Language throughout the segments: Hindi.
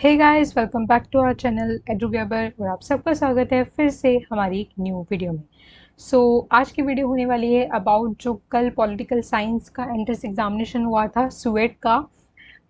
Hey guys, welcome back to our channel Edugaber और आप सबका स्वागत है फिर से हमारी एक न्यू वीडियो में। आज की वीडियो होने वाली है अबाउट जो कल पॉलिटिकल साइंस का एंट्रेंस एग्जामिनेशन हुआ था सुएट का।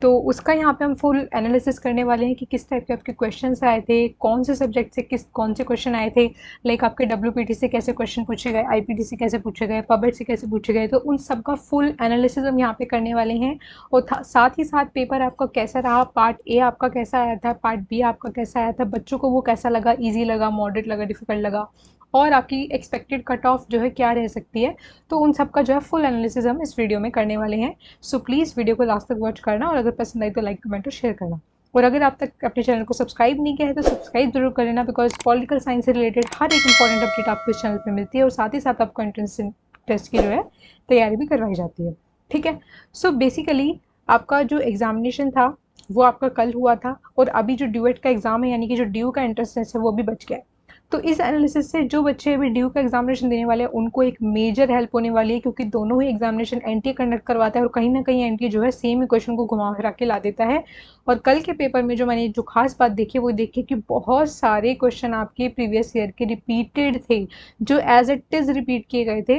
तो उसका यहाँ पे हम फुल एनालिसिस करने वाले हैं कि किस टाइप के आपके क्वेश्चंस आए थे, कौन से सब्जेक्ट से कौन से क्वेश्चन आए थे, लाइक आपके डब्ल्यूपीटी से कैसे क्वेश्चन पूछे गए, आईपीटी से कैसे पूछे गए, पब्लिक से कैसे पूछे गए। तो उन सब का फुल एनालिसिस हम यहाँ पे करने वाले हैं। और साथ ही साथ पेपर आपका कैसा रहा, पार्ट ए आपका कैसा आया था, पार्ट बी आपका कैसा आया था, बच्चों को वो कैसा लगा, ईजी लगा, मॉडरेट लगा, डिफिकल्ट लगा, और आपकी एक्सपेक्टेड कट ऑफ जो है क्या रह सकती है। तो उन सब का जो है फुल एनालिसिस हम इस वीडियो में करने वाले हैं। सो प्लीज़ वीडियो को लास्ट तक वॉच करना और अगर पसंद आई तो लाइक कमेंट और शेयर करना। और अगर आप तक अपने चैनल को सब्सक्राइब नहीं किया है तो सब्सक्राइब जरूर कर लेना, बिकॉज पॉलिटिकल साइंस से रिलेटेड हर एक इंपॉर्टेंट अपडेट आपको इस चैनल पे मिलती है और साथ ही साथ आपको एंट्रेंस टेस्ट की जो है तैयारी भी करवाई जाती है। ठीक है। सो बेसिकली आपका जो एग्जामिनेशन था वो आपका कल हुआ था और अभी जो ड्यूएट का एग्जाम है यानी कि जो ड्यू का एंट्रेंस टेस्ट है वो भी बच गया है। तो इस एनालिसिस से जो बच्चे अभी ड्यू का एग्जामिनेशन देने वाले हैं उनको एक मेजर हेल्प होने वाली है, क्योंकि दोनों ही एग्जामिनेशन एनटीए कंडक्ट करवाता है और कहीं ना कहीं एनटीए जो है सेम ही क्वेश्चन को घुमा फिरा के ला देता है। और कल के पेपर में जो मैंने जो खास बात देखी वो देखी कि बहुत सारे क्वेश्चन आपके प्रीवियस ईयर के रिपीटेड थे, जो एज इट इज रिपीट किए गए थे।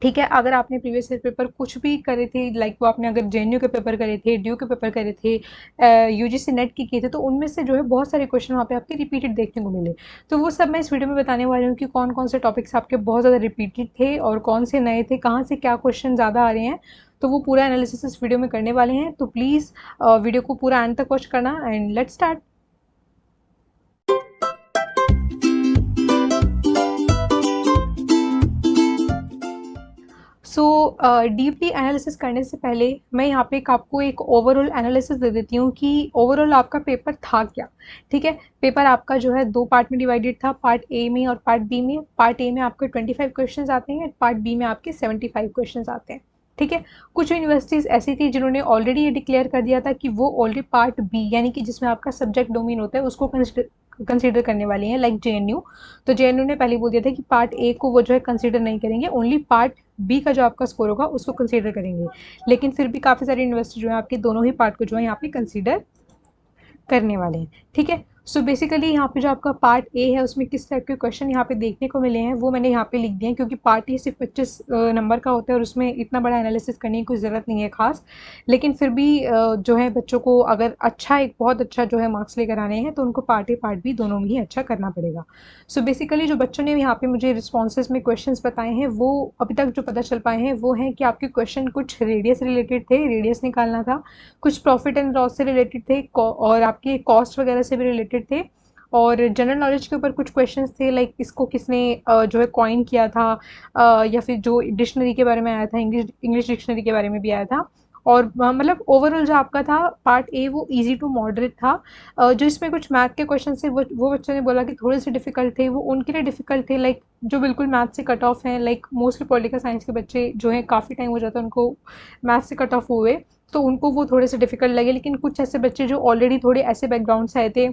ठीक है। अगर आपने प्रीवियस ईयर पेपर कुछ भी करे थे, लाइक वो आपने अगर जेएनयू के पेपर करे थे, ड्यू के पेपर करे थे, यूजीसी नेट के किए थे, तो उनमें से जो है बहुत सारे क्वेश्चन वहाँ पे आपके रिपीटेड देखने को मिले। तो वो सब मैं इस वीडियो में बताने वाली हूँ कि कौन कौन से टॉपिक्स आपके बहुत ज़्यादा रिपीटेड थे और कौन से नए थे, कहाँ से क्या क्वेश्चन ज़्यादा आ रहे हैं। तो वो पूरा एनालिसिस इस वीडियो में करने वाले हैं। तो प्लीज़ वीडियो को पूरा एंड तक वॉच करना and let's start. So deeply analysis करने से पहले मैं यहाँ पे आपको एक ओवरऑल एनालिसिस दे देती हूँ कि ओवरऑल आपका पेपर था क्या। ठीक है। पेपर आपका जो है दो पार्ट में डिवाइडेड था, पार्ट ए में और पार्ट बी में। पार्ट ए में आपके 25 क्वेश्चन आते हैं, पार्ट बी में आपके 75 क्वेश्चन आते हैं। ठीक है। कुछ यूनिवर्सिटीज़ ऐसी थी जिन्होंने ऑलरेडी ये डिक्लेयर कर दिया था कि वो ऑलरेडी पार्ट बी यानी कि जिसमें आपका सब्जेक्ट डोमेन होता है उसको कंसिडर करने वाली हैं, लाइक जेएनयू। तो जेएनयू ने पहले बोल दिया था कि पार्ट ए को वो जो है कंसिडर नहीं करेंगे, ओनली पार्ट बी का जो आपका स्कोर होगा उसको कंसीडर करेंगे। लेकिन फिर भी काफ़ी सारी यूनिवर्सिटी जो है आपके दोनों ही पार्ट को जो है यहाँ पे कंसीडर करने वाले हैं। ठीक है। सो बेसिकली यहाँ पे जो आपका पार्ट ए है उसमें किस टाइप के क्वेश्चन यहाँ पे देखने को मिले हैं वो मैंने यहाँ पे लिख दिए हैं, क्योंकि पार्ट ए सिर्फ 25 नंबर का होता है और उसमें इतना बड़ा एनालिसिस करने की कोई ज़रूरत नहीं है खास। लेकिन फिर भी जो है बच्चों को अगर अच्छा एक बहुत अच्छा जो है मार्क्स लेकर आने हैं तो उनको पार्ट ए पार्ट बी दोनों में ही अच्छा करना पड़ेगा। सो बेसिकली जो बच्चों ने यहाँ पे मुझे रिस्पॉन्सेज में क्वेश्चन बताए हैं वो अभी तक जो पता चल पाए हैं वो हैं कि आपके क्वेश्चन कुछ रेडियस रिलेटेड थे, रेडियस निकालना था, कुछ प्रॉफिट एंड लॉस से रिलेटेड थे और आपके कॉस्ट वगैरह से भी रिलेटेड थे, और जनरल नॉलेज के ऊपर कुछ क्वेश्चंस थे, लाइक इसको किसने जो है कॉइन किया था, या फिर जो डिक्शनरी के बारे में आया था, इंग्लिश डिक्शनरी के बारे में भी आया था। और मतलब ओवरऑल जो आपका था पार्ट ए वो इजी टू मॉडरेट था। जो इसमें कुछ मैथ के क्वेश्चन थे वो बच्चों ने बोला कि थोड़े से डिफिकल्ट थे, वो उनके लिए डिफिकल्ट थे, लाइक जो बिल्कुल मैथ से कट ऑफ हैं, लाइक मोस्टली पॉलिटिकल साइंस के बच्चे जो हैं काफ़ी टाइम हो जाता है उनको मैथ से कट ऑफ हुए, तो उनको वो थोड़े से डिफिकल्ट लगे। लेकिन कुछ ऐसे बच्चे जो ऑलरेडी थोड़े ऐसे बैकग्राउंड से आए थे,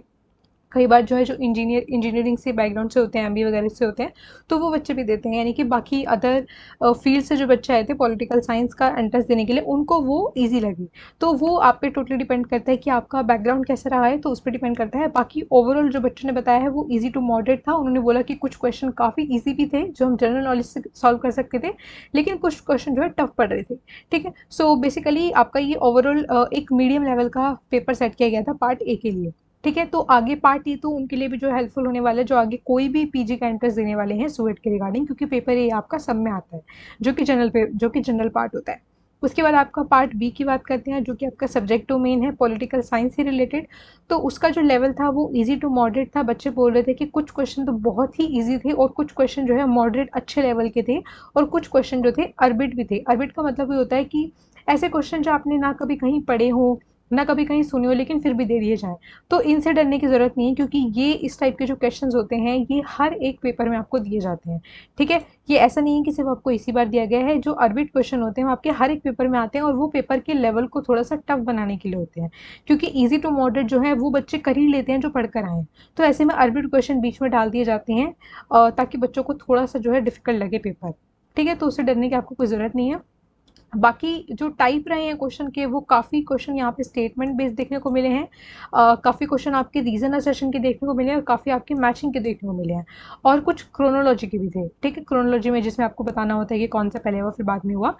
कई बार जो है जो इंजीनियरिंग से बैकग्राउंड से होते हैं, एमबी वगैरह से होते हैं, तो वो बच्चे भी देते हैं, यानी कि बाकी अदर फील्ड से जो बच्चे आए थे पॉलिटिकल साइंस का एंट्रेंस देने के लिए उनको वो ईजी लगी। तो वो आप पे टोटली डिपेंड करता है कि आपका बैकग्राउंड कैसा रहा है, तो उस पर डिपेंड करता है। बाकी ओवरऑल जो बच्चों ने बताया है वो ईजी टू मॉडरेट था। उन्होंने बोला कि कुछ क्वेश्चन काफ़ी ईजी भी थे जो हम जनरल नॉलेज से सॉल्व कर सकते थे, लेकिन कुछ क्वेश्चन जो है टफ पड़ रहे थे। ठीक है। सो बेसिकली आपका ये ओवरऑल एक मीडियम लेवल का पेपर सेट किया गया था पार्ट ए के लिए। ठीक है। तो आगे पार्ट ए तो उनके लिए भी जो हेल्पफुल होने वाला है जो आगे कोई भी पीजी का एंट्रेंस देने वाले हैं सुएट के रिगार्डिंग, क्योंकि पेपर ए आपका सब में आता है जो कि जनरल पार्ट होता है। उसके बाद आपका पार्ट बी की बात करते हैं जो कि आपका सब्जेक्ट डोमेन है पॉलिटिकल साइंस से रिलेटेड। तो उसका जो लेवल था वो इजी टू मॉडरेट था। बच्चे बोल रहे थे कि कुछ क्वेश्चन तो बहुत ही इजी थे और कुछ क्वेश्चन जो है मॉडरेट अच्छे लेवल के थे, और कुछ क्वेश्चन जो थे अरबिट भी थे। अरबिट का मतलब ये होता है कि ऐसे क्वेश्चन जो आपने ना कभी कहीं पढ़े हो ना कभी कहीं सुने हो लेकिन फिर भी दे दिए जाएँ। तो इनसे डरने की ज़रूरत नहीं है, क्योंकि ये इस टाइप के जो क्वेश्चंस होते हैं ये हर एक पेपर में आपको दिए जाते हैं। ठीक है। ये ऐसा नहीं है कि सिर्फ आपको इसी बार दिया गया है। जो अरबिट क्वेश्चन होते हैं वो आपके हर एक पेपर में आते हैं और वो पेपर के लेवल को थोड़ा सा टफ बनाने के लिए होते हैं, क्योंकि ईजी टू मॉडरेट जो है वो बच्चे कर ही लेते हैं जो पढ़ कर आए हैं। तो ऐसे में अरबिट क्वेश्चन बीच में डाल दिए जाते हैं ताकि बच्चों को थोड़ा सा जो है डिफिकल्ट लगे पेपर। ठीक है। तो उससे डरने की आपको कोई ज़रूरत नहीं है। बाकी जो टाइप रहे हैं क्वेश्चन के, वो काफ़ी क्वेश्चन यहाँ पे स्टेटमेंट बेस्ड देखने को मिले हैं, काफ़ी क्वेश्चन आपके रीजन असेशन के देखने को मिले हैं, और काफ़ी आपके मैचिंग के देखने को मिले हैं, और कुछ क्रोनोलॉजी के भी थे। ठीक है, क्रोनोलॉजी में जिसमें आपको बताना होता है कि कौन सा पहले हुआ फिर बाद में हुआ,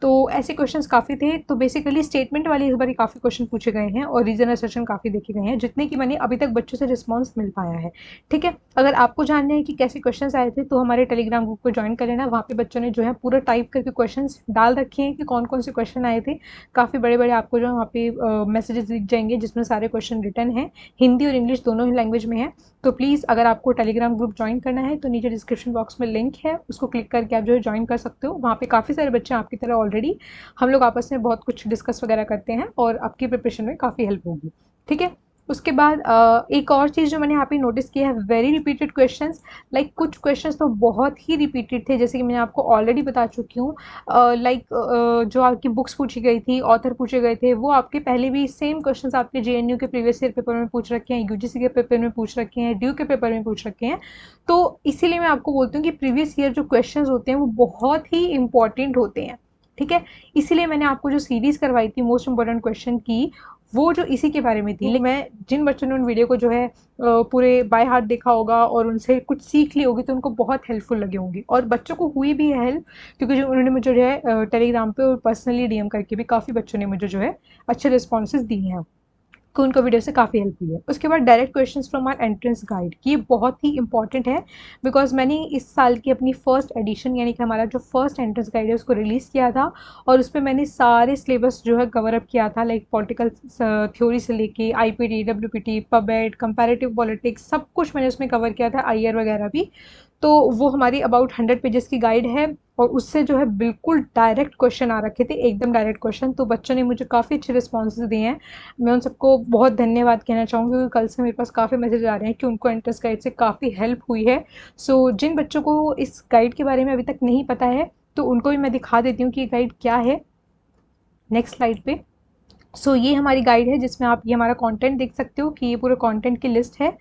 तो ऐसे क्वेश्चंस काफ़ी थे। तो बेसिकली स्टेटमेंट वाले इस बार काफ़ी क्वेश्चन पूछे गए हैं, और रीजन असेशन काफ़ी देखे गए हैं, जितने कि मैंने अभी तक बच्चों से रिस्पॉन्स मिल पाया है। ठीक है, अगर आपको जानना है कि कैसे क्वेश्चंस आए थे, तो हमारे टेलीग्राम ग्रुप को ज्वाइन कर लेना। वहाँ पे बच्चों ने जो है पूरा टाइप करके क्वेश्चंस डाल रखे हैं कि कौन कौन से क्वेश्चन आए थे। काफ़ी बड़े बड़े आपको जो है वहाँ पे मैसेजेस दिख जाएंगे, जिसमें सारे क्वेश्चन रिटर्न हैं, हिंदी और इंग्लिश दोनों ही लैंग्वेज में है। तो प्लीज़ अगर आपको टेलीग्राम ग्रुप ज्वाइन करना है, तो नीचे डिस्क्रिप्शन बॉक्स में लिंक है, उसको क्लिक करके आप जो है ज्वाइन कर सकते हो। वहाँ पे काफ़ी सारे बच्चे आपकी तरह ऑलरेडी, हम लोग आपस में बहुत कुछ डिस्कस वगैरह करते हैं, और आपकी प्रिपरेशन में काफ़ी हेल्प होगी। ठीक है, उसके बाद एक और चीज़ जो मैंने यहाँ पे नोटिस किया है, वेरी रिपीटेड क्वेश्चंस। लाइक कुछ क्वेश्चंस तो बहुत ही रिपीटेड थे, जैसे कि मैंने आपको ऑलरेडी बता चुकी हूँ। लाइक जो आपकी बुक्स पूछी गई थी, ऑथर पूछे गए थे, वो आपके पहले भी सेम क्वेश्चंस आपके जेएनयू के प्रीवियस ईयर पेपर में पूछ रखे हैं, यूजीसी के पेपर में पूछ रखे हैं, ड्यू के पेपर में पूछ रखे हैं। तो इसीलिए मैं आपको बोलती हूँ कि प्रीवियस ईयर जो क्वेश्चन होते हैं वो बहुत ही इंपॉर्टेंट होते हैं। ठीक है, इसीलिए मैंने आपको जो सीरीज करवाई थी मोस्ट इंपॉर्टेंट क्वेश्चन की, वो जो इसी के बारे में थी। लेकिन मैं, जिन बच्चों ने उन वीडियो को जो है पूरे बाय हार्ट देखा होगा और उनसे कुछ सीख ली होगी, तो उनको बहुत हेल्पफुल लगे होंगी, और बच्चों को हुई भी है हेल्प, क्योंकि जो उन्होंने मुझे जो है टेलीग्राम पे और पर्सनली डीएम करके भी काफ़ी बच्चों ने मुझे जो है अच्छे रिस्पॉन्सेज दिए हैं, कि उनको वीडियो से काफ़ी हेल्प हुई है। उसके बाद direct questions from our entrance guide, ये बहुत ही इंपॉर्टेंट है, बिकॉज मैंने इस साल की अपनी फर्स्ट एडिशन, यानी कि हमारा जो फर्स्ट एंट्रेंस गाइड है, उसको रिलीज़ किया था, और उस पर मैंने सारे सिलेबस जो है कवर अप किया था, लाइक पॉलिटिकल थ्योरी से लेके आईपीटी, डब्ल्यूपीटी, पबेट, कंपैरेटिव पॉलिटिक्स, सब कुछ मैंने उसमें कवर किया था, आईआर वगैरह भी। तो वो हमारी अबाउट 100 पेजेस की गाइड है, और उससे जो है बिल्कुल डायरेक्ट क्वेश्चन आ रखे थे, एकदम डायरेक्ट क्वेश्चन। तो बच्चों ने मुझे काफ़ी अच्छे रिस्पॉन्सेज दिए हैं, मैं उन सबको बहुत धन्यवाद कहना चाहूँगी, क्योंकि कल से मेरे पास काफ़ी मैसेज आ रहे हैं कि उनको एंट्रेंस गाइड से काफ़ी हेल्प हुई है। सो जिन बच्चों को इस गाइड के बारे में अभी तक नहीं पता है, तो उनको भी मैं दिखा देती हूँ कि ये गाइड क्या है, नेक्स्ट स्लाइड पे। ये हमारी गाइड है, जिसमें आप ये हमारा कंटेंट देख सकते हो कि ये पूरे कंटेंट की लिस्ट है,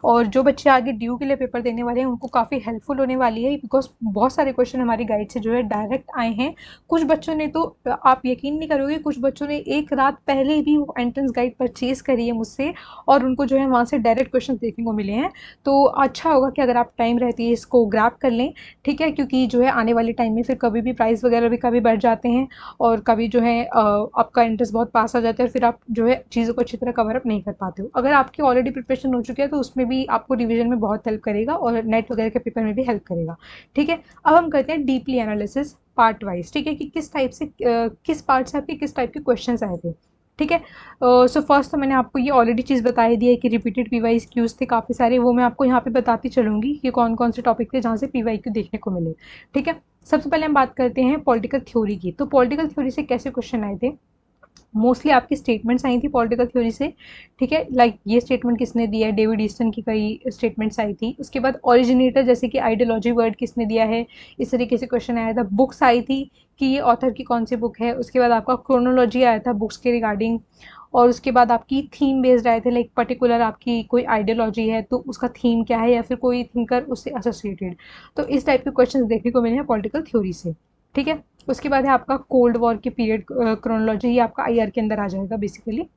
और जो बच्चे आगे ड्यू के लिए पेपर देने वाले हैं, उनको काफ़ी हेल्पफुल होने वाली है, बिकॉज बहुत सारे क्वेश्चन हमारी गाइड से जो है डायरेक्ट आए हैं। कुछ बच्चों ने तो, आप यकीन नहीं करोगे, कुछ बच्चों ने एक रात पहले भी वो एंट्रेंस गाइड परचेज करी है मुझसे, और उनको जो है वहाँ से डायरेक्ट क्वेश्चन देखने को मिले हैं। तो अच्छा होगा कि अगर आप टाइम रहती है इसको ग्रैब कर लें। ठीक है, क्योंकि जो है आने वाले टाइम में फिर कभी भी प्राइस वगैरह भी कभी बढ़ जाते हैं, और कभी जो है आपका इंटरेस्ट बहुत पास आ जाता है, फिर आप जो है चीज़ों को अच्छी तरह कवर अप नहीं कर पाते हो। अगर आपकी ऑलरेडी प्रिपरेशन हो चुकी है, तो उसमें भी आपको रिवीजन में बहुत हेल्प करेगा, और नेट वगैरह के पेपर में भी हेल्प करेगा। ठीक है, अब हम करते हैं डीपली एनालिसिस पार्ट वाइज। ठीक है, कि किस टाइप से किस पार्ट से आपके किस टाइप के क्वेश्चन आए थे। ठीक है, सो फर्स्ट तो मैंने आपको ये ऑलरेडी चीज़ बताई दी है कि रिपीटेड पीवाई क्यूज थे काफ़ी सारे, वो मैं आपको यहाँ पे बताती चलूँगी कि कौन कौन से टॉपिक थे जहाँ से पीवाई क्यू देखने को मिले। ठीक है, सबसे पहले हम बात करते हैं पॉलिटिकल थ्योरी की। तो पॉलिटिकल थ्योरी से कैसे क्वेश्चन आए थे, मोस्टली आपकी स्टेटमेंट्स आई थी पॉलिटिकल थ्योरी से। ठीक है, लाइक ये स्टेटमेंट किसने दिया है, डेविड ईस्टन की कई स्टेटमेंट्स आई थी। उसके बाद ओरिजिनेटर, जैसे कि आइडियोलॉजी वर्ड किसने दिया है, इस तरीके से क्वेश्चन आया था। बुक्स आई थी कि ये ऑथर की कौन सी बुक है। उसके बाद आपका क्रोनोलॉजी आया था बुक्स के रिगार्डिंग, और उसके बाद आपकी थीम बेस्ड आए थे, लाइक पर्टिकुलर आपकी कोई आइडियोलॉजी है तो उसका थीम क्या है, या फिर कोई थिंकर उससे एसोसिएटेड। तो इस टाइप के क्वेश्चन देखने को मिले हैं पॉलिटिकल थ्योरी से। ठीक है, उसके बाद है आपका कोल्ड वॉर के पीरियड क्रोनोलॉजी, ये आपका आईआर के अंदर आ जाएगा बेसिकली,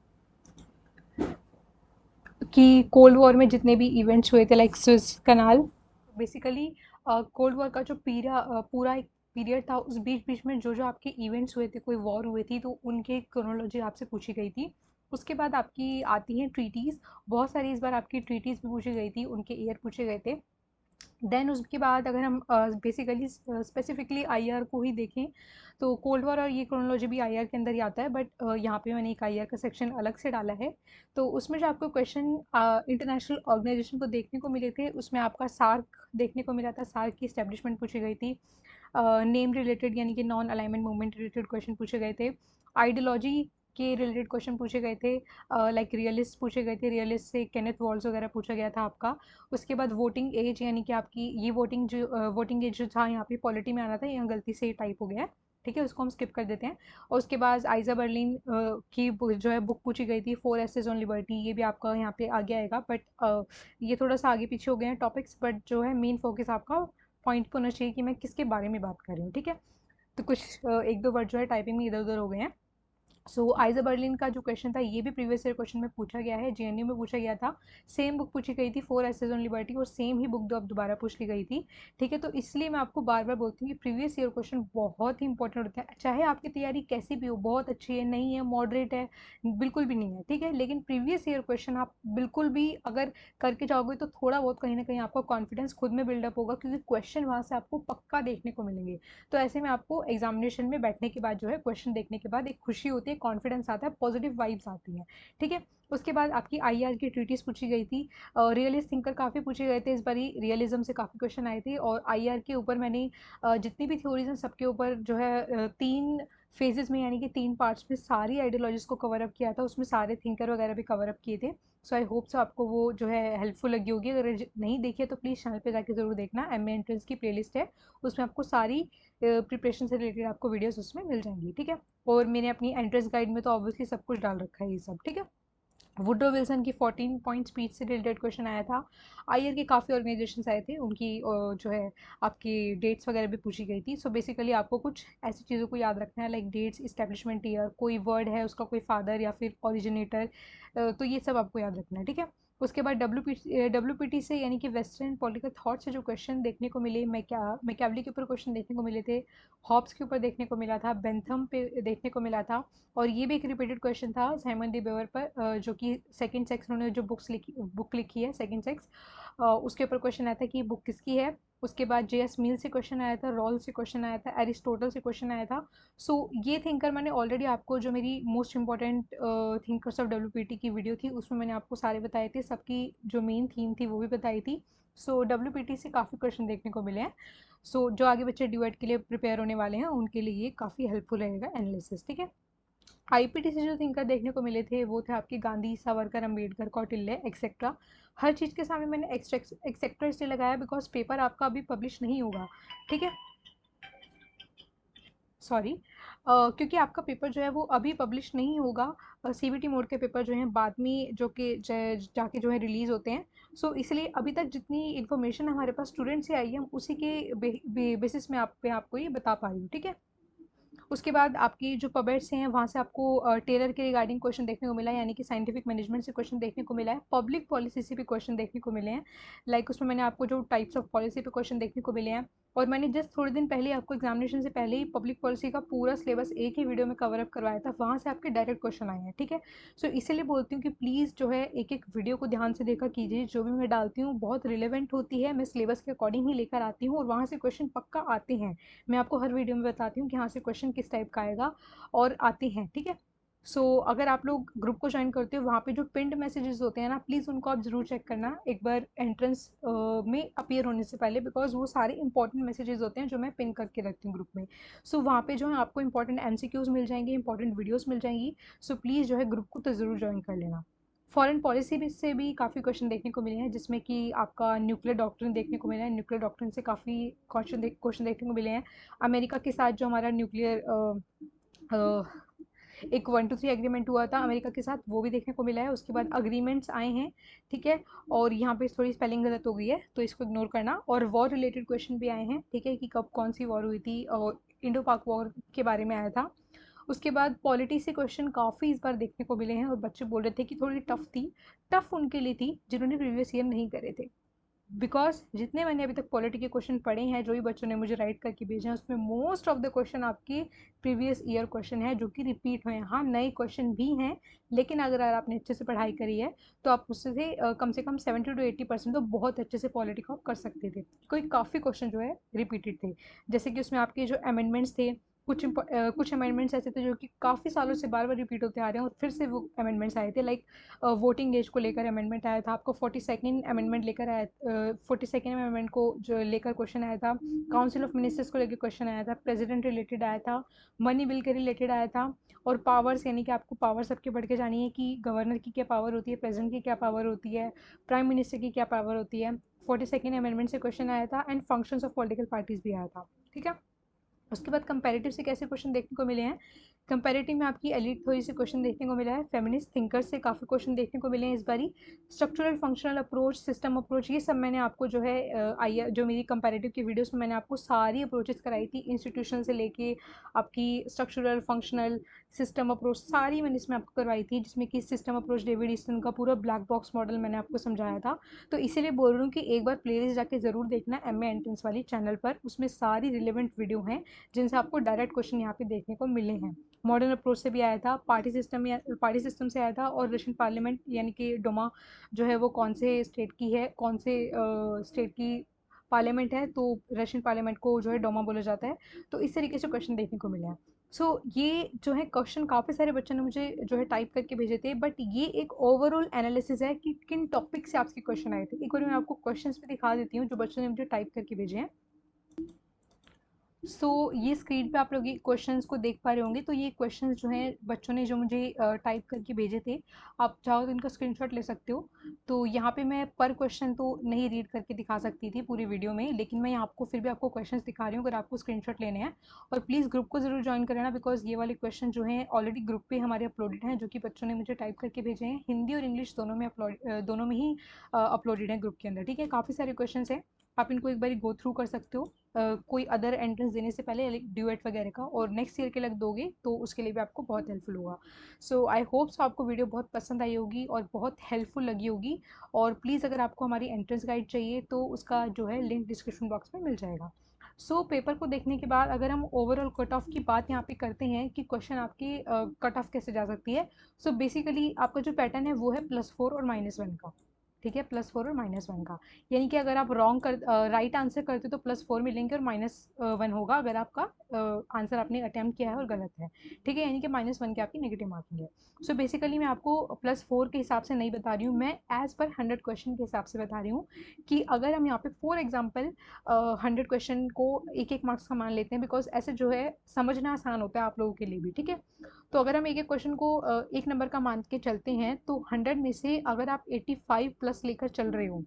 कि कोल्ड वॉर में जितने भी इवेंट्स हुए थे, like Suez canal, basically cold war का जो पूरा एक पीरियड था, उस बीच बीच में जो जो आपके इवेंट्स हुए थे, कोई वॉर हुई थी, तो उनके क्रोनोलॉजी आपसे पूछी गई थी। उसके बाद आपकी आती हैं ट्रीटीज़, बहुत सारी इस बार आपकी ट्रीटीज़ भी पूछी गई थी, उनके ईयर पूछे गए थे। देन उसके बाद अगर हम बेसिकली स्पेसिफिकली आईआर को ही देखें, तो कोल्ड वॉर और ये क्रोनोलॉजी भी आईआर के अंदर ही आता है, बट यहाँ पे मैंने एक आईआर का सेक्शन अलग से डाला है। तो उसमें जो आपको क्वेश्चन इंटरनेशनल ऑर्गेनाइजेशन को देखने को मिले थे, उसमें आपका सार्क देखने को मिला था, सार्क की स्टैब्लिशमेंट पूछी गई थी। नेम रिलेटेड, यानी कि non alignment movement related question पूछे गए थे। आइडियोलॉजी के रिलेटेड क्वेश्चन पूछे गए थे, लाइक रियलिस्ट पूछे गए थे, रियलिस्ट से केनेथ वॉल्स वगैरह पूछा गया था आपका। उसके बाद वोटिंग एज, यानी कि आपकी ये वोटिंग एज जो था, यहाँ पे पॉलिटी में आना था, यहाँ गलती से टाइप हो गया है। ठीक है, उसको हम स्किप कर देते हैं। और उसके बाद आइजा बर्लिन की जो है बुक पूछी गई थी, 4 एसेज ऑन लिबर्टी, ये भी आपका यहाँ पे आगे आएगा, बट ये थोड़ा सा आगे पीछे हो गए हैं टॉपिक्स, बट जो है मेन फोकस आपका पॉइंट पे होना चाहिए कि मैं किसके बारे में बात कर रही हूँ। ठीक है, तो कुछ एक दो वर्ड जो है टाइपिंग में इधर उधर हो गए हैं। सो आइजा बर्लिन का जो क्वेश्चन था ये भी प्रीवियस ईयर क्वेश्चन में पूछा गया है, जेएनयू में पूछा गया था। सेम बुक पूछी गई थी, 4 एसेज ऑन लिबर्टी, और सेम ही बुक अब दोबारा पूछ ली गई थी। ठीक है, तो इसलिए मैं आपको बार बार बोलती हूँ कि प्रीवियस ईयर क्वेश्चन बहुत ही इंपॉर्टेंट होता है। चाहे आपकी तैयारी कैसी भी हो, बहुत अच्छी है, नहीं है, मॉडरेट है, बिल्कुल भी नहीं है, ठीक है, लेकिन प्रीवियस ईयर क्वेश्चन आप बिल्कुल भी अगर करके जाओगे तो थोड़ा बहुत कहीं ना कहीं आपका कॉन्फिडेंस खुद में बिल्डअप होगा, क्योंकि क्वेश्चन वहाँ से आपको पक्का देखने को मिलेंगे। तो ऐसे में आपको एग्जामिनेशन में बैठने के बाद जो है क्वेश्चन देखने के बाद एक खुशी होती है, कॉन्फिडेंस आता है, पॉजिटिव वाइब्स आती हैं। ठीक है, उसके बाद आपकी आईआर की ट्रीटीज पूछी गई थी, रियलिस्ट थिंकर काफ़ी पूछे गए थे इस बारी, रियलिज्म से काफ़ी क्वेश्चन आए थे, और आईआर के ऊपर मैंने जितनी भी थ्योरीज हैं सबके ऊपर जो है 3 फेजेस में, यानी कि 3 पार्ट्स में सारी आइडियोलॉजीज को कवर अप किया था, उसमें सारे थिंकर वगैरह भी कवर अप किए थे। सो आई होप सो आपको वो जो है हेल्पफुल लगी होगी। अगर नहीं देखी है तो प्लीज़ चैनल पे जाके ज़रूर देखना, एमए एंट्रेंस की प्लेलिस्ट है, उसमें आपको सारी प्रिपरेशन से रिलेटेड आपको वीडियोस उसमें मिल जाएंगी। ठीक है, और मैंने अपनी एंट्रेंस गाइड में तो ऑब्वियसली सब कुछ डाल रखा है ये सब। ठीक है, वुड्रो विल्सन की 14 पॉइंट स्पीच से रिलेटेड क्वेश्चन आया था। आईआर के काफ़ी ऑर्गेनाइजेशंस आए थे, उनकी जो है आपकी डेट्स वगैरह भी पूछी गई थी। सो बेसिकली आपको कुछ ऐसी चीज़ों को याद रखना है, लाइक डेट्स, इस्टेब्लिशमेंट ईयर, कोई वर्ड है उसका कोई फादर या फिर ओरिजिनेटर, तो ये सब आपको याद रखना है। ठीक है, उसके बाद डब्ल्यू पी टी से, यानी कि वेस्टर्न पॉलिटिकल थॉट से जो क्वेश्चन देखने को मिले, मैकेवली के ऊपर क्वेश्चन देखने को मिले थे, हॉब्स के ऊपर देखने को मिला था, बेंथम पे देखने को मिला था, और ये भी एक रिपीटेड क्वेश्चन था साइमन डी बेवर पर, जो कि सेकंड सेक्स, उन्होंने जो बुक लिखी है सेकंड सेक्स, उसके ऊपर क्वेश्चन आया था कि बुक किसकी है। उसके बाद जेएस मिल से क्वेश्चन आया था, रॉल से क्वेश्चन आया था, एरिस्टोटल से क्वेश्चन आया था। सो ये थिंकर मैंने ऑलरेडी आपको, जो मेरी मोस्ट इंपॉर्टेंट थिंकर्स ऑफ डब्ल्यूपीटी की वीडियो थी उसमें मैंने आपको सारे बताए थे, सबकी जो मेन थीम थी वो भी बताई थी। सो डब्ल्यूपीटी से काफ़ी क्वेश्चन देखने को मिले हैं। सो जो आगे बच्चे ड्यूएट के लिए प्रिपेयर होने वाले हैं उनके लिए ये काफ़ी हेल्पफुल रहेगा एनालिसिस। ठीक है, आईपीटी से जो थिंकर देखने को मिले थे वो थे आपके गांधी, सावरकर, अंबेडकर, कौटिल्य एक्सेट्रा। हर चीज़ के सामने मैंने एक्सेट्रा इसलिए लगाया बिकॉज पेपर आपका अभी पब्लिश नहीं होगा। ठीक है, सॉरी, क्योंकि आपका पेपर जो है वो अभी पब्लिश नहीं होगा। सीबीटी मोड के पेपर जो हैं बाद में जो कि जाके जो है रिलीज़ होते हैं। सो इसलिए अभी तक जितनी इन्फॉर्मेशन हमारे पास स्टूडेंट से आई है हम उसी के बेसिस में आपको ये बता पा रही हूँ। ठीक है, उसके बाद आपकी जो पबेट्स हैं वहाँ से आपको टेलर के रिगार्डिंग क्वेश्चन देखने को मिला है, यानी कि साइंटिफिक मैनेजमेंट से क्वेश्चन देखने को मिला है, पब्लिक पॉलिसी से भी क्वेश्चन देखने को मिले हैं। लाइक उसमें मैंने आपको जो टाइप्स ऑफ पॉलिसी पे क्वेश्चन देखने को मिले हैं, और मैंने जस्ट थोड़े दिन पहले आपको एग्जामिनेशन से पहले ही पब्लिक पॉलिसी का पूरा सिलेबस एक ही वीडियो में कवर अप करवाया था, वहाँ से आपके डायरेक्ट क्वेश्चन आए हैं। ठीक है, सो इसीलिए बोलती हूँ कि प्लीज़ जो है एक एक वीडियो को ध्यान से देखा कीजिए, जो भी मैं डालती हूँ बहुत रिलेवेंट होती है, मैं सिलेबस के अकॉर्डिंग ही लेकर आती हूँ और वहाँ से क्वेश्चन पक्का आते हैं। मैं आपको हर वीडियो में बताती हूँ कि यहाँ से क्वेश्चन किस टाइप का आएगा, और आते हैं। ठीक है, सो अगर आप लोग ग्रुप को ज्वाइन करते हो वहाँ पे जो पिंड मैसेजेस होते हैं ना, प्लीज़ उनको आप ज़रूर चेक करना एक बार एंट्रेंस में अपीयर होने से पहले, बिकॉज वो सारे इंपॉर्टेंट मैसेजेस होते हैं जो मैं पिन करके रखती हूँ ग्रुप में। सो वहाँ पे जो है आपको इंपॉर्टेंट एमसीक्यूज़ मिल जाएंगे, इंपॉर्टेंट वीडियोज़ मिल जाएंगी। सो प्लीज़ जो है ग्रुप को तो ज़रूर ज्वाइन कर लेना। फॉरेन पॉलिसी भी से भी काफ़ी क्वेश्चन देखने को मिले हैं, जिसमें कि आपका न्यूक्लियर डॉक्ट्रिन देखने को मिला है, न्यूक्लियर डॉक्ट्रिन से काफ़ी क्वेश्चन देखने को मिले हैं। अमेरिका के साथ जो हमारा न्यूक्लियर एक 1 to 3 एग्रीमेंट हुआ था अमेरिका के साथ, वो भी देखने को मिला है। उसके बाद अग्रीमेंट्स आए हैं। ठीक है, और यहाँ पे थोड़ी स्पेलिंग गलत हो गई है तो इसको इग्नोर करना, और वॉर रिलेटेड क्वेश्चन भी आए हैं। ठीक है, कि कब कौन सी वॉर हुई थी, और इंडो पाक वॉर के बारे में आया था। उसके बाद पॉलिटी से क्वेश्चन काफ़ी इस बार देखने को मिले हैं, और बच्चे बोल रहे थे कि थोड़ी टफ थी। टफ उनके लिए थी जिन्होंने प्रीवियस ईयर नहीं करे थे, बिकॉज जितने मैंने अभी तक पॉलिटी के क्वेश्चन पढ़े हैं, जो भी बच्चों ने मुझे राइट करके भेजे हैं, उसमें मोस्ट ऑफ द क्वेश्चन आपके प्रीवियस ईयर क्वेश्चन है जो कि रिपीट हुए हैं। हाँ, नए क्वेश्चन भी हैं, लेकिन अगर आपने अच्छे से पढ़ाई करी है तो आप उससे कम से कम 70 to 80% तो बहुत अच्छे से पॉलिटी को आप कर सकते थे। कोई काफ़ी क्वेश्चन जो है रिपीटेड थे, जैसे कि उसमें आपके जो अमेंडमेंट्स थे, कुछ अमेंडमेंट्स ऐसे थे जो कि काफ़ी सालों से बार बार रिपीट होते आ रहे हैं, और फिर से वो अमेंडमेंट्स आए थे। लाइक वोटिंग एज को लेकर अमेंडमेंट आया था, आपको 42nd अमेंडमेंट लेकर आया, 42nd अमेंडमेंट को जो लेकर क्वेश्चन आया था, काउंसिल ऑफ मिनिस्टर्स को लेकर क्वेश्चन आया था, प्रेसिडेंट रिलेटेड आया था, मनी बिल के रिलेटेड आया था, और पावर्स, यानी कि आपको पावर सबके बढ़ के जानी है कि गवर्नर की क्या पावर होती है, प्रेसिडेंट की क्या पावर होती है, प्राइम मिनिस्टर की क्या पावर होती है। 42nd अमेंडमेंट से क्वेश्चन आया था, and functions of political parties भी आया था। ठीक है, उसके बाद कंपैरेटिव से कैसे क्वेश्चन देखने को मिले हैं, कंपैरेटिव में आपकी एलिट थ्योरी से क्वेश्चन देखने को मिला है, फेमिनिस्ट थिंकर से काफ़ी क्वेश्चन देखने को मिले हैं इस बारी, structural functional approach, system approach, ये सब मैंने आपको जो है जो मेरी कंपैरेटिव की वीडियोस में मैंने आपको सारी अप्रोचेस कराई थी, इंस्टीट्यूशन से लेके आपकी स्ट्रक्चरल फंक्शनल सिस्टम अप्रोच सारी मैंने इसमें आपको करवाई थी, जिसमें कि सिस्टम अप्रोच डेविड ईस्टन का पूरा ब्लैक बॉक्स मॉडल मैंने आपको समझाया था। तो इसीलिए बोल रही हूँ कि एक बार प्लेलिस्ट जाके ज़रूर देखना एमए एंट्रेंस वाली चैनल पर, उसमें सारी रिलेवेंट वीडियो हैं जिनसे आपको डायरेक्ट क्वेश्चन यहाँ पे देखने को मिले हैं। मॉडर्न अप्रोच से भी आया था, पार्टी सिस्टम से आया था, और रशियन पार्लियामेंट यानी कि डोमा जो है वो कौन से स्टेट की है, कौन से स्टेट की पार्लियामेंट है, तो रशियन पार्लियामेंट को जो है डोमा बोला जाता है। तो इस तरीके से क्वेश्चन देखने को मिले हैं। ये जो है क्वेश्चन काफ़ी सारे बच्चों ने मुझे जो है टाइप करके भेजे थे, बट ये एक ओवरऑल एनालिसिस है कि किन टॉपिक से आपके क्वेश्चन आए थे। एक बार मैं आपको क्वेश्चंस भी दिखा देती हूँ जो बच्चों ने मुझे टाइप करके भेजे हैं। ये स्क्रीन पे आप लोग ये क्वेश्चंस को देख पा रहे होंगे। तो ये क्वेश्चंस जो हैं बच्चों ने जो मुझे टाइप करके भेजे थे, आप चाहो तो इनका स्क्रीनशॉट ले सकते हो। तो यहाँ पे मैं पर क्वेश्चन तो नहीं रीड करके दिखा सकती थी पूरी वीडियो में, लेकिन मैं आपको फिर भी आपको क्वेश्चंस दिखा रही हूँ अगर आपको स्क्रीनशॉट लेने हैं। और प्लीज़ ग्रुप को ज़रूर ज्वाइन कर लेना, बिकॉज ये वाले क्वेश्चन जो हैं ऑलरेडी ग्रुप पे हमारे अपलोडेड हैं, जो कि बच्चों ने मुझे टाइप करके भेजे हैं। हिंदी और इंग्लिश दोनों में ही अपलोडेड हैं ग्रुप के अंदर। ठीक है, काफ़ी सारे क्वेश्चन हैं, आप इनको एक बार गो थ्रू कर सकते हो कोई अदर एंट्रेंस देने से पहले, ड्यूएट वगैरह का, और नेक्स्ट ईयर के लग दोगे तो उसके लिए भी आपको बहुत हेल्पफुल होगा। आई होप सो आपको वीडियो बहुत पसंद आई होगी और बहुत हेल्पफुल लगी होगी। और प्लीज़ अगर आपको हमारी एंट्रेंस गाइड चाहिए तो उसका जो है लिंक डिस्क्रिप्शन बॉक्स में मिल जाएगा। पेपर को देखने के बाद अगर हम ओवरऑल कट ऑफ की बात यहाँ पे करते हैं कि क्वेश्चन आपकी कट ऑफ कैसे जा सकती है। बेसिकली आपका जो पैटर्न है वो है +4 और -1 का। ठीक है, +4 और -1 का, यानी कि अगर आप राइट आंसर करते हो तो +4 मिलेंगे और -1 होगा अगर आपका आंसर आपने अटेम्प्ट किया है और गलत है। ठीक है, यानी कि -1 के आपकी नेगेटिव मार्किंग है। बेसिकली मैं आपको +4 के हिसाब से नहीं बता रही हूँ, मैं एज पर 100 क्वेश्चन के हिसाब से बता रही हूँ कि अगर हम यहाँ पे फॉर एग्जाम्पल 100 क्वेश्चन को एक एक मार्क्स का मान लेते हैं, बिकॉज ऐसे जो है समझना आसान होता है आप लोगों के लिए भी। ठीक है, तो अगर हम एक एक क्वेश्चन को एक नंबर का मान के चलते हैं तो 100 में से अगर आप 85 प्लस लेकर चल रहे हो,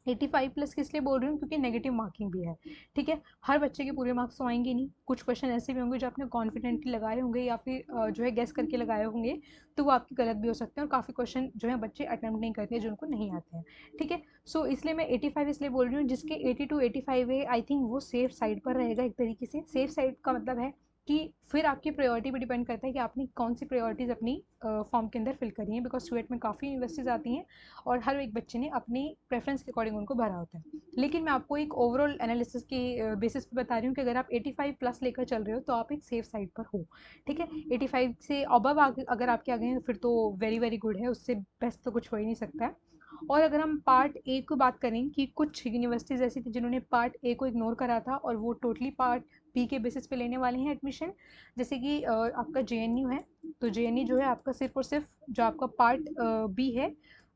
85 प्लस किस लिए बोल रही हूँ, क्योंकि नेगेटिव मार्किंग भी है। ठीक है, हर बच्चे के पूरे मार्क्स तो आएंगे नहीं, कुछ क्वेश्चन ऐसे भी होंगे जो आपने कॉन्फिडेंटली लगाए होंगे या फिर जो है गेस करके लगाए होंगे, तो वो आपके गलत भी हो सकते हैं, और काफ़ी क्वेश्चन जो है बच्चे अटेम्प्ट नहीं करते जो उनको नहीं आते हैं। ठीक है, इसलिए मैं 85 इसलिए बोल रही हूँ, जिसके 80 टू 85 है आई थिंक वो सेफ साइड पर रहेगा। एक तरीके से सेफ साइड का मतलब है कि फिर आपकी प्रायोरिटी पे डिपेंड करता है कि आपने कौन सी प्रायोरिटीज़ अपनी फॉर्म के अंदर फिल करी हैं, बिकॉज स्वेट में काफ़ी यूनिवर्सिटीज़ आती हैं और हर एक बच्चे ने अपनी प्रेफरेंस के अकॉर्डिंग उनको भरा होता है। लेकिन मैं आपको एक ओवरऑल एनालिसिस के बेसिस पे बता रही हूँ कि अगर आप 85 प्लस लेकर चल रहे हो तो आप एक सेफ साइड पर हो। ठीक है, 85 से अबव अगर आपके आ गए हैं फिर तो वेरी वेरी गुड है, उससे बेस्ट तो कुछ हो ही नहीं सकता है। और अगर हम पार्ट ए को बात करें कि कुछ यूनिवर्सिटीज़ ऐसी थी जिन्होंने पार्ट ए को इग्नोर करा था और वो टोटली पार्ट बी के बेसिस पे लेने वाले हैं एडमिशन, जैसे कि आपका जेएनयू है। तो जेएनयू जो है आपका सिर्फ और सिर्फ जो आपका पार्ट बी है,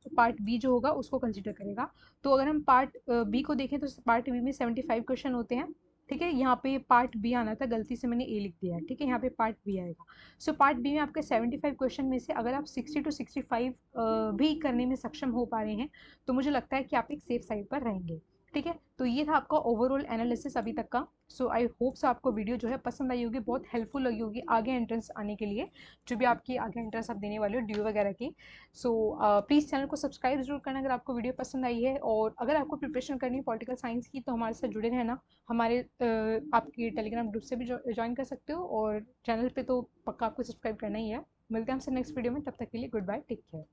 पार्ट बी जो होगा उसको कंसिडर करेगा। तो अगर हम पार्ट बी को देखें तो पार्ट बी में 75 क्वेश्चन होते हैं। ठीक है, यहाँ पे पार्ट बी आना था, गलती से मैंने ए लिख दिया है। ठीक है, यहाँ पे पार्ट बी आएगा। पार्ट बी में आपके 75 क्वेश्चन में से अगर आप 60 टू 65 भी करने में सक्षम हो पा रहे हैं तो मुझे लगता है कि आप एक सेफ साइड पर रहेंगे। ठीक है, तो ये था आपका ओवरऑल एनालिसिस अभी तक का। आई होप सो आपको वीडियो जो है पसंद आई होगी, बहुत हेल्पफुल लगी होगी आगे एंट्रेंस आने के लिए, जो भी आपकी आगे एंट्रेंस आप देने वाले हो ड्यू वगैरह की। प्लीज़ चैनल को सब्सक्राइब जरूर करना अगर आपको वीडियो पसंद आई है, और अगर आपको प्रिपरेशन करनी है पॉलिटिकल साइंस की तो हमारे साथ जुड़े रहना। हमारे आपके टेलीग्राम ग्रुप से भी ज्वाइन कर सकते हो, और चैनल पे तो पक्का आपको सब्सक्राइब करना ही है। मिलते हैं हमसे नेक्स्ट वीडियो में, तब तक के लिए गुड बाय, टेक केयर।